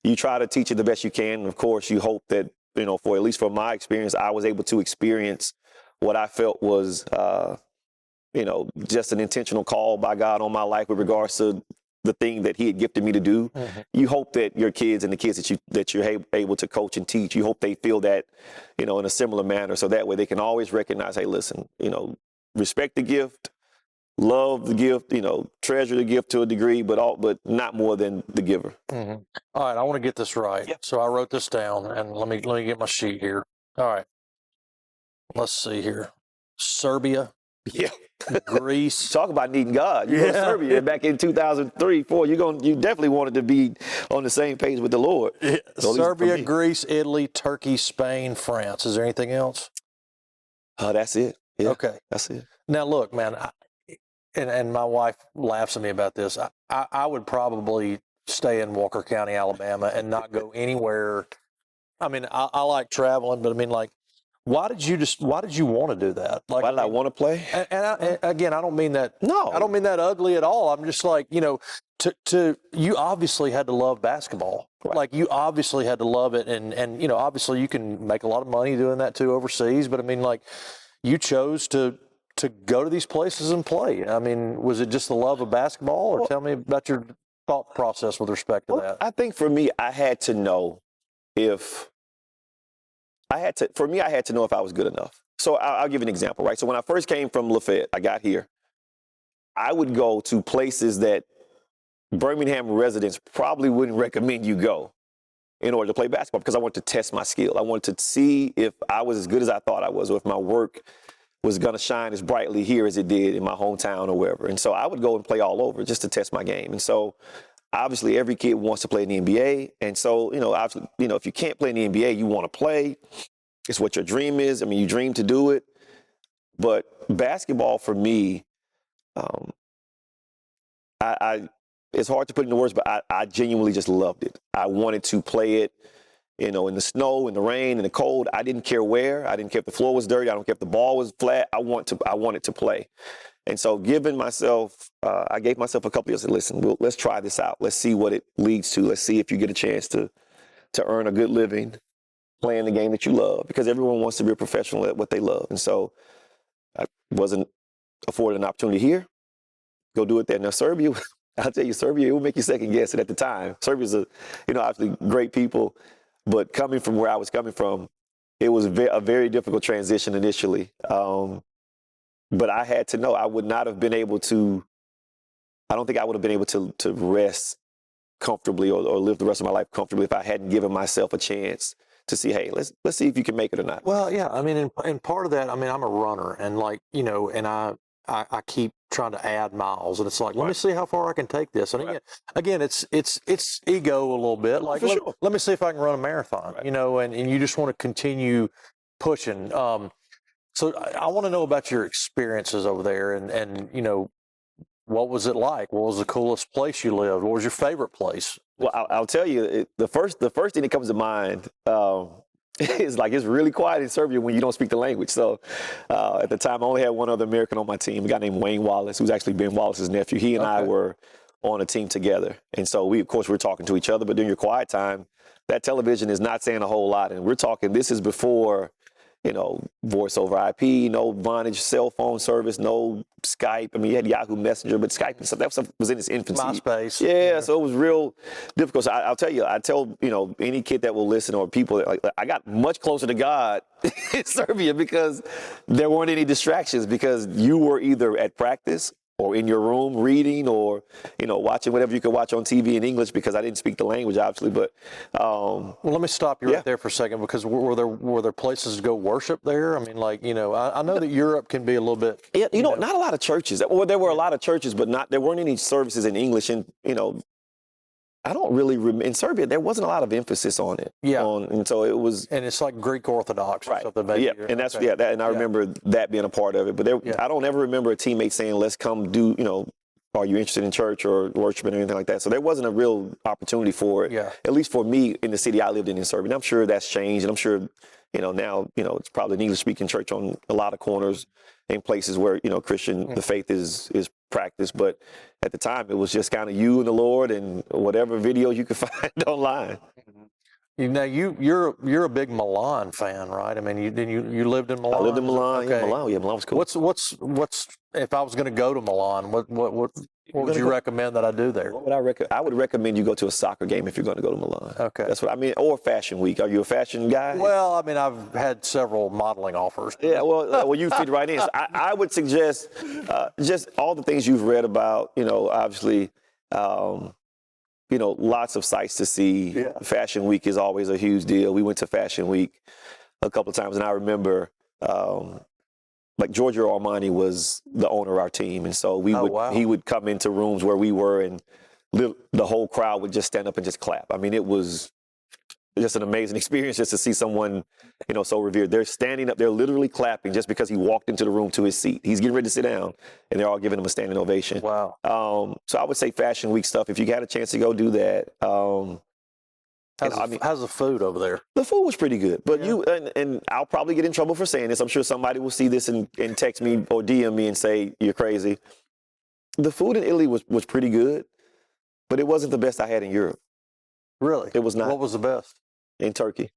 you try to teach it the best you can. And of course, you hope that, for at least from my experience, I was able to experience what I felt was, just an intentional call by God on my life with regards to the thing that he had gifted me to do. Mm-hmm. You hope that your kids and the kids that you're able to coach and teach, you hope they feel that, in a similar manner. So that way they can always recognize, hey, listen, respect the gift, love the gift, treasure the gift to a degree, but not more than the giver. Mm-hmm. All right, I want to get this right. Yep. So I wrote this down, and let me get my sheet here. All right, let's see here. Serbia. Yeah. Greece. Talk about needing God. You go to Serbia back in 2003, 2004. You definitely wanted to be on the same page with the Lord. Yeah. So Serbia, Greece, Italy, Turkey, Spain, France. Is there anything else? That's it. Yeah, okay. That's it. Now, look, man, and my wife laughs at me about this. I would probably stay in Walker County, Alabama, and not go anywhere. I mean, I like traveling, but I mean, like, why did you want to do that? Like, why did I want to play? And again, I don't mean that. No, I don't mean that ugly at all. I'm just like, you obviously had to love basketball. Right. Like, you obviously had to love it, and obviously you can make a lot of money doing that too overseas. But I mean, like, you chose to go to these places and play. I mean, was it just the love of basketball, or tell me about your thought process with respect to that? I think for me, I had to know if I had to know if I was good enough. So I'll give you an example, right? So when I first came from Lafayette, I got here, I would go to places that Birmingham residents probably wouldn't recommend you go in order to play basketball, because I wanted to test my skill. I wanted to see if I was as good as I thought I was, or if my work was going to shine as brightly here as it did in my hometown or wherever. And so I would go and play all over just to test my game. And so obviously every kid wants to play in the NBA. And so, obviously, if you can't play in the NBA, you want to play. It's what your dream is. I mean, you dream to do it. But basketball for me, it's hard to put into words, but I genuinely just loved it. I wanted to play it, in the snow, in the rain, in the cold. I didn't care where. I didn't care if the floor was dirty. I don't care if the ball was flat. I wanted to play. And so I gave myself a couple years and listen, let's try this out. Let's see what it leads to. Let's see if you get a chance to earn a good living playing the game that you love, because everyone wants to be a professional at what they love. And so I wasn't afforded an opportunity here. Go do it there. Now, Serbia, I'll tell you, Serbia, it will make you second guess it at the time. Serbia's obviously great people, but coming from where I was coming from, it was a very difficult transition initially. But I had to know I would not have been able to, I don't think I would have been able to rest comfortably or live the rest of my life comfortably if I hadn't given myself a chance to see, hey, let's see if you can make it or not. Well, yeah, I mean, and part of that, I mean, I'm a runner, and like, and I keep trying to add miles, and it's like, let me see how far I can take this. And again, it's ego a little bit. Like, let me see if I can run a marathon, and you just want to continue pushing. So I want to know about your experiences over there, and what was it like? What was the coolest place you lived? What was your favorite place? Well, I'll tell you, the first thing that comes to mind is like, it's really quiet in Serbia when you don't speak the language. So at the time, I only had one other American on my team, a guy named Wayne Wallace, who's actually Ben Wallace's nephew. He and I were on a team together. And so we, of course, were talking to each other. But during your quiet time, that television is not saying a whole lot. And we're talking, this is before, voice over IP, no Vonage cell phone service, no Skype. I mean, you had Yahoo Messenger, but Skype and stuff, that stuff was in its infancy. MySpace. Yeah, so it was real difficult. So I'll tell you, I tell, any kid that will listen, or people, like, I got much closer to God in Serbia because there weren't any distractions, because you were either at practice or in your room reading, or, watching whatever you could watch on TV in English, because I didn't speak the language, obviously. But well, let me stop you right there for a second, because were there places to go worship there? I mean, like, I know that Europe can be a little bit. Yeah, not a lot of churches. Well, there were a lot of churches, but there weren't any services in English. And I don't really remember. In Serbia, there wasn't a lot of emphasis on it. Yeah. And so it was. And it's like Greek Orthodox or Right. something. Maybe. Yeah. And that's, okay. and I remember that being a part of it. But I don't ever remember a teammate saying, let's come do, are you interested in church or worshiping or anything like that? So there wasn't a real opportunity for it, at least for me in the city I lived in Serbia. And I'm sure that's changed. And I'm sure, now, it's probably an English-speaking church on a lot of corners in places where, Christian, the faith is practiced. But at the time, it was just kind of you and the Lord and whatever videos you could find online. You're a big Milan fan, right? I mean, you lived in Milan. I lived in Milan. Okay. Yeah, Milan was cool. What's if I was going to go to Milan? What would you recommend that I do there? What would I recommend? I would recommend you go to a soccer game if you're going to go to Milan. Okay, that's what I mean. Or Fashion Week. Are you a fashion guy? Well, I mean, I've had several modeling offers. Yeah, well, you fit right in. So I would suggest just all the things you've read about. Obviously. Lots of sights to see. Yeah. Fashion Week is always a huge deal. We went to Fashion Week a couple of times, and I remember, like Giorgio Armani was the owner of our team, and so he would come into rooms where we were, and the whole crowd would just stand up and just clap. I mean, it was just an amazing experience just to see someone, so revered. They're standing up, they're literally clapping just because he walked into the room to his seat. He's getting ready to sit down, and they're all giving him a standing ovation. Wow. So I would say Fashion Week stuff. If you got a chance to go do that. How's the food over there? The food was pretty good, but and I'll probably get in trouble for saying this. I'm sure somebody will see this and text me or DM me and say, you're crazy. The food in Italy was pretty good, but it wasn't the best I had in Europe. Really? It was not. What was the best? In Turkey.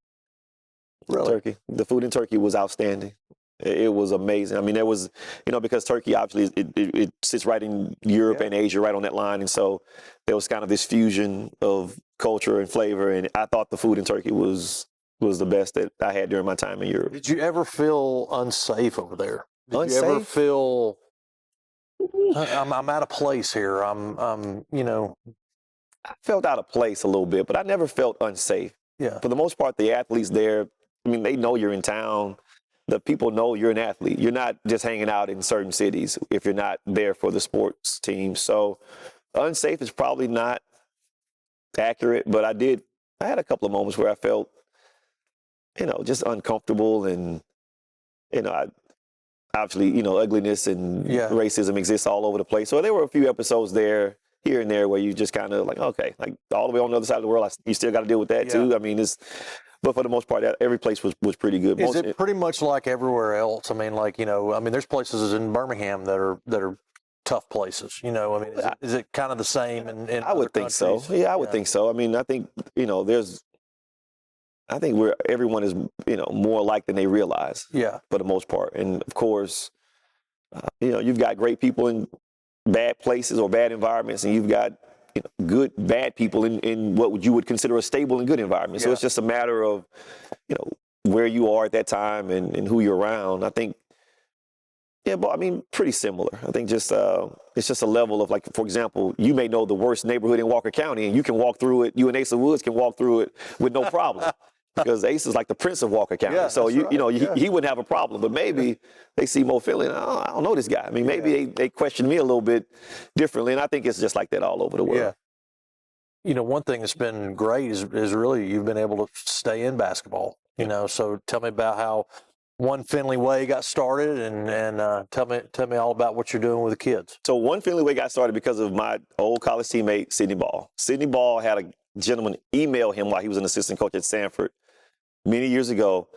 Really? Turkey. The food in Turkey was outstanding. It was amazing. I mean, there was, because Turkey obviously it sits right in Europe and Asia, right on that line, and so there was kind of this fusion of culture and flavor. And I thought the food in Turkey was the best that I had during my time in Europe. Did you ever feel unsafe over there? Did unsafe? You ever feel I'm out of place here? I felt out of place a little bit, but I never felt unsafe. Yeah. For the most part, the athletes there, I mean, they know you're in town. The people know you're an athlete. You're not just hanging out in certain cities if you're not there for the sports team. So unsafe is probably not accurate, but I had a couple of moments where I felt, just uncomfortable and, obviously, ugliness and racism exists all over the place. So there were a few episodes there, here and there, where you just kind of like, okay, like all the way on the other side of the world, you still got to deal with that too. I mean, but for the most part, every place was pretty good. Is it pretty much like everywhere else? I mean, there's places in Birmingham that are tough places. I mean, is it kind of the same in I would think so. Yeah, I would think so. I mean, I think, I think everyone is, more alike than they realize. Yeah. For the most part. And of course, you've got great people in bad places or bad environments, and you've got good, bad people in what you would consider a stable and good environment. So it's just a matter of, where you are at that time and who you're around. I think, but I mean, pretty similar. I think just it's just a level of, like, for example, you may know the worst neighborhood in Walker County, and you can walk through it. You and Asa Woods can walk through it with no problem. Because Ace is like the prince of Walker County. Yeah, so, he wouldn't have a problem. But maybe they see Mo Finley, and, I don't know this guy. I mean, maybe they question me a little bit differently. And I think it's just like that all over the world. Yeah. One thing that's been great is really you've been able to stay in basketball. So tell me about how One Finley Way got started, and tell me all about what you're doing with the kids. So One Finley Way got started because of my old college teammate, Sidney Ball. Sidney Ball had a gentleman email him while he was an assistant coach at Sanford many years ago.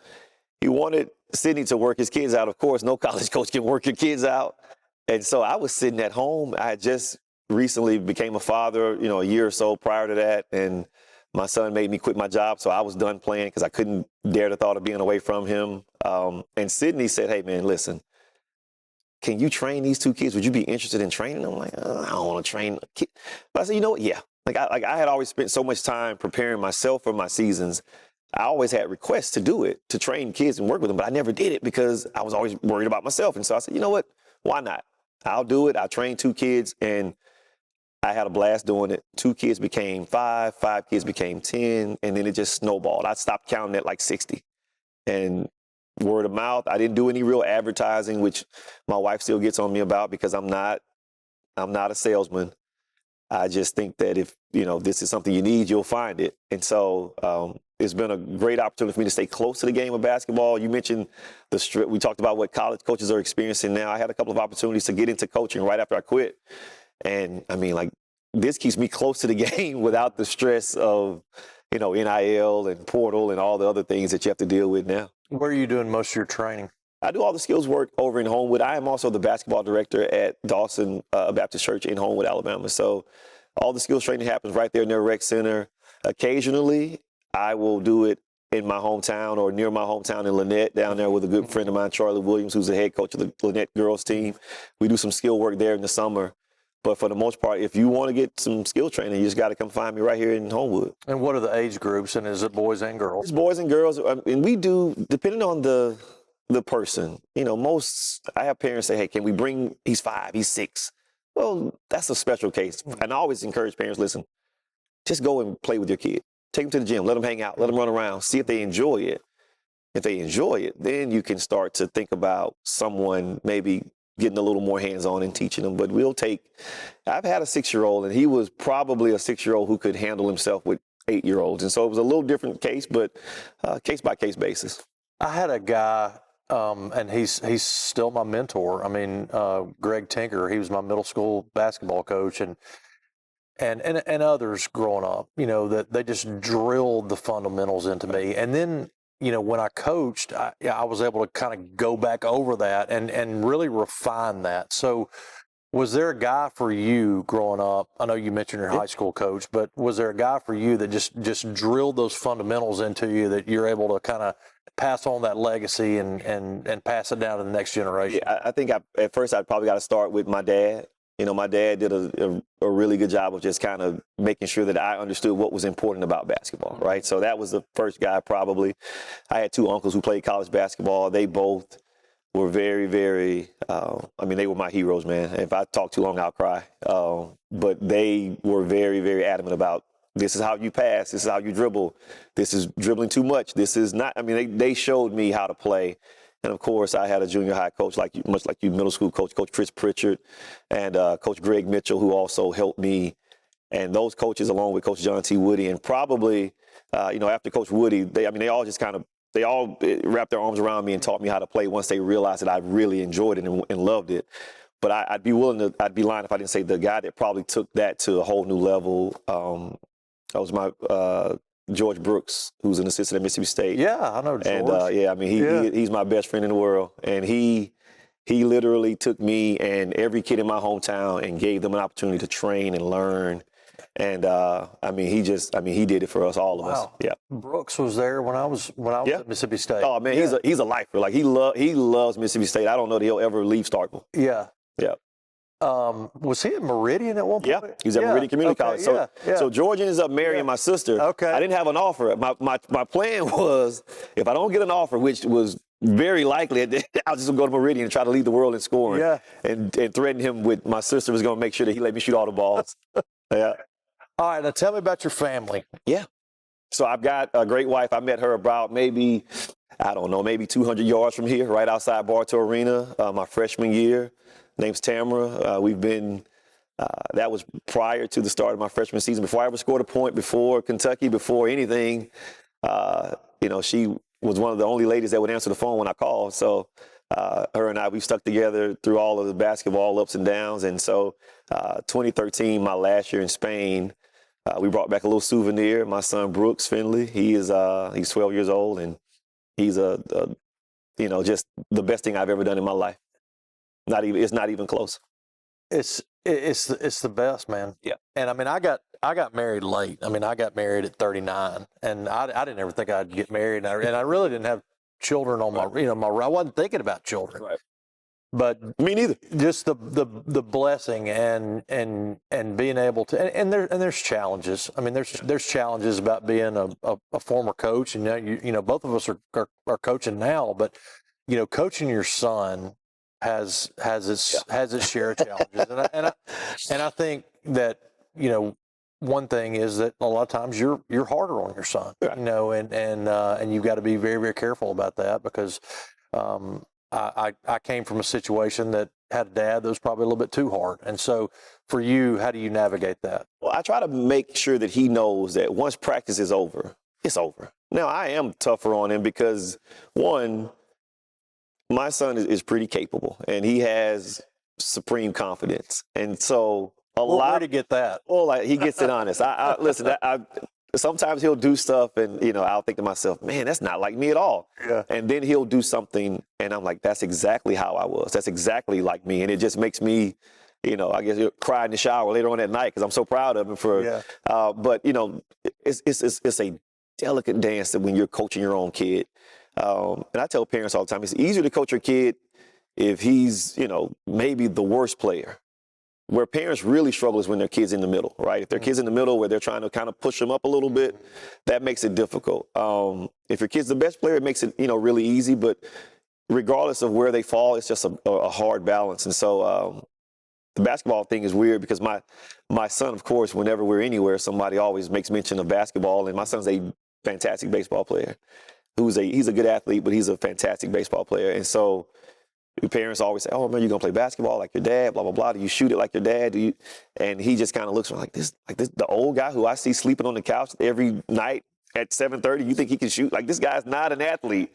He wanted Sidney to work his kids out. Of course, no college coach can work your kids out. And so I was sitting at home. I had just recently became a father, a year or so prior to that. And my son made me quit my job. So I was done playing because I couldn't dare the thought of being away from him. And Sidney said, hey, man, listen, can you train these two kids? Would you be interested in training? I'm like, I don't want to train a kid. But I said, you know what? Yeah. I had always spent so much time preparing myself for my seasons. I always had requests to do it, to train kids and work with them, but I never did it because I was always worried about myself. And so I said, you know what? Why not? I'll do it. I trained 2 kids, and I had a blast doing it. 2 kids became 5, 5 kids became 10, and then it just snowballed. I stopped counting at like 60. And word of mouth, I didn't do any real advertising, which my wife still gets on me about because I'm not a salesman. I just think that if, this is something you need, you'll find it. And so it's been a great opportunity for me to stay close to the game of basketball. You mentioned we talked about what college coaches are experiencing now. I had a couple of opportunities to get into coaching right after I quit. And I mean, like, this keeps me close to the game without the stress of, NIL and portal and all the other things that you have to deal with now. Where are you doing most of your training? I do all the skills work over in Homewood. I am also the basketball director at Dawson Baptist Church in Homewood, Alabama. So all the skills training happens right there in their rec center. Occasionally, I will do it in my hometown or near my hometown in Lynette, down there with a good friend of mine, Charlie Williams, who's the head coach of the Lynette girls team. We do some skill work there in the summer. But for the most part, if you want to get some skill training, you just got to come find me right here in Homewood. And what are the age groups, and is it boys and girls? It's boys and girls, and we do, depending on the person. I have parents say, hey, can we bring, he's 5, he's 6. Well, that's a special case. And I always encourage parents, listen, just go and play with your kid. Take them to the gym, let them hang out, let them run around, see if they enjoy it. If they enjoy it, then you can start to think about someone maybe getting a little more hands-on and teaching them. But I've had a 6-year-old, and he was probably a 6-year-old who could handle himself with 8-year-olds. And so it was a little different case, but case-by-case basis. I had a guy, and he's still my mentor. I mean, Greg Tinker, he was my middle school basketball coach, and others growing up, that they just drilled the fundamentals into me. And then, when I coached, I was able to kind of go back over that and really refine that. So was there a guy for you growing up? I know you mentioned your high school coach, but was there a guy for you that just drilled those fundamentals into you that you're able to kind of pass on that legacy and pass it down to the next generation? Yeah, I think at first I'd probably got to start with my dad. My dad did a really good job of just kind of making sure that I understood what was important about basketball, right? So that was the first guy probably. I had 2 uncles who played college basketball. They both were very, very, they were my heroes, man. If I talk too long, I'll cry. But they were very, very adamant about, this is how you pass, this is how you dribble, this is dribbling too much, this is not, they showed me how to play. And of course, I had a junior high coach, much like you, middle school coach, Coach Chris Pritchard, and Coach Greg Mitchell, who also helped me. And those coaches, along with Coach John T. Woody, and probably, after Coach Woody, they all just they all wrapped their arms around me and taught me how to play once they realized that I really enjoyed it and loved it. But I'd be lying if I didn't say the guy that probably took that to a whole new level. That was my George Brooks, who's an assistant at Mississippi State. Yeah, I know George. And he's my best friend in the world. And he literally took me and every kid in my hometown and gave them an opportunity to train and learn. And he did it for us, all of us. Yeah. Brooks was there when I was at Mississippi State. Oh man, he's a lifer. Like he loves Mississippi State. I don't know that he'll ever leave Starkville. Yeah. Yeah. Was he at Meridian at one point? Yeah, he's at Meridian Community College. So George ends up marrying my sister. Okay. I didn't have an offer. My plan was, if I don't get an offer, which was very likely, I was just going to go to Meridian and try to lead the world in scoring. Yeah. And threaten him with my sister was going to make sure that he let me shoot all the balls. Yeah. All right, now tell me about your family. Yeah. So I've got a great wife. I met her about maybe 200 yards from here, right outside Bartow Arena, my freshman year. Name's Tamara. That was prior to the start of my freshman season. Before I ever scored a point, before Kentucky, before anything, she was one of the only ladies that would answer the phone when I called. So her and I, we stuck together through all of the basketball ups and downs. And so 2013, my last year in Spain, we brought back a little souvenir. My son, Brooks Finley, he's 12 years old, and he's just the best thing I've ever done in my life. It's not even close. It's the best, man. Yeah. And I got married late. I got married at 39, and I didn't ever think I'd get married, and I really didn't have children on I wasn't thinking about children. Right. But me neither. Just the blessing and being able to and there's challenges. There's challenges about being a former coach, and both of us are coaching now, but coaching your son has its share of challenges, and I think that one thing is that a lot of times you're harder on your son, and you've got to be very, very careful about that, because I came from a situation that had a dad that was probably a little bit too hard. And so for you, how do you navigate that? Well, I try to make sure that he knows that once practice is over, it's over. Now, I am tougher on him because, one, my son is pretty capable, and he has supreme confidence. And so Where to get that? Well, like, he gets it honest. Listen, sometimes he'll do stuff and, I'll think to myself, man, that's not like me at all. Yeah. And then he'll do something and I'm like, that's exactly how I was. That's exactly like me. And it just makes me, I guess he'll cry in the shower later on that night because I'm so proud of him but it's a delicate dance when you're coaching your own kid. And I tell parents all the time, it's easier to coach your kid if he's, maybe the worst player. Where parents really struggle is when their kid's in the middle, right? If their kid's in the middle where they're trying to kind of push them up a little bit, that makes it difficult. If your kid's the best player, it makes it, really easy. But regardless of where they fall, it's just a hard balance. And so the basketball thing is weird because my son, of course, whenever we're anywhere, somebody always makes mention of basketball. And my son's a fantastic baseball player. He's a good athlete, but he's a fantastic baseball player. And so your parents always say, oh, man, you're going to play basketball like your dad, blah, blah, blah. Do you shoot it like your dad? And he just kind of looks around like this, the old guy who I see sleeping on the couch every night at 7:30, you think he can shoot? Like, this guy's not an athlete.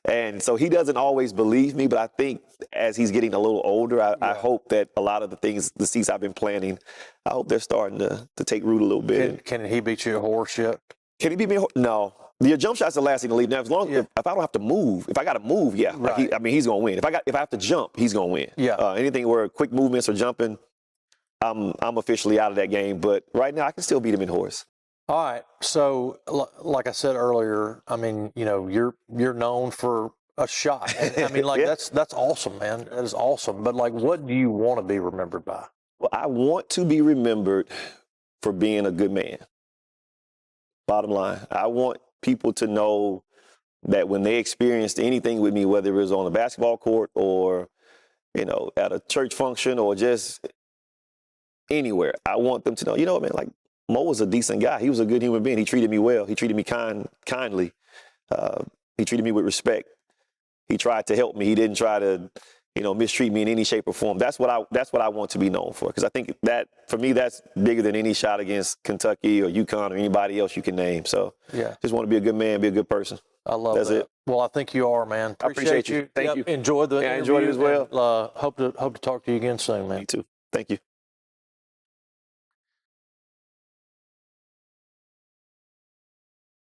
And so he doesn't always believe me, but I think as he's getting a little older, I hope that a lot of the seeds I've been planting, I hope they're starting to take root a little bit. Can he beat you a horse yet? Can he beat me? No. Your jump shot's the last thing to leave. Now, as long as if I don't have to move, if I got to move, yeah, right. He's gonna win. If I have to jump, he's gonna win. Yeah. Anything where quick movements or jumping, I'm officially out of that game. But right now, I can still beat him in horse. All right. So, like I said earlier, I mean, you're known for a shot. And, I mean, like that's awesome, man. That is awesome. But like, what do you want to be remembered by? Well, I want to be remembered for being a good man. Bottom line, I want people to know that when they experienced anything with me, whether it was on a basketball court or, at a church function or just anywhere, I want them to know, man, like Mo was a decent guy. He was a good human being. He treated me well. He treated me kindly. He treated me with respect. He tried to help me. He didn't try to, mistreat me in any shape or form. That's what I want to be known for. Because I think that, for me, that's bigger than any shot against Kentucky or UConn or anybody else you can name. So just want to be a good man, be a good person. I love that. That's it. Well, I think you are, man. Appreciate you. Thank you. Enjoy the interview. I enjoyed it as well. Hope to talk to you again soon, man. Me too. Thank you.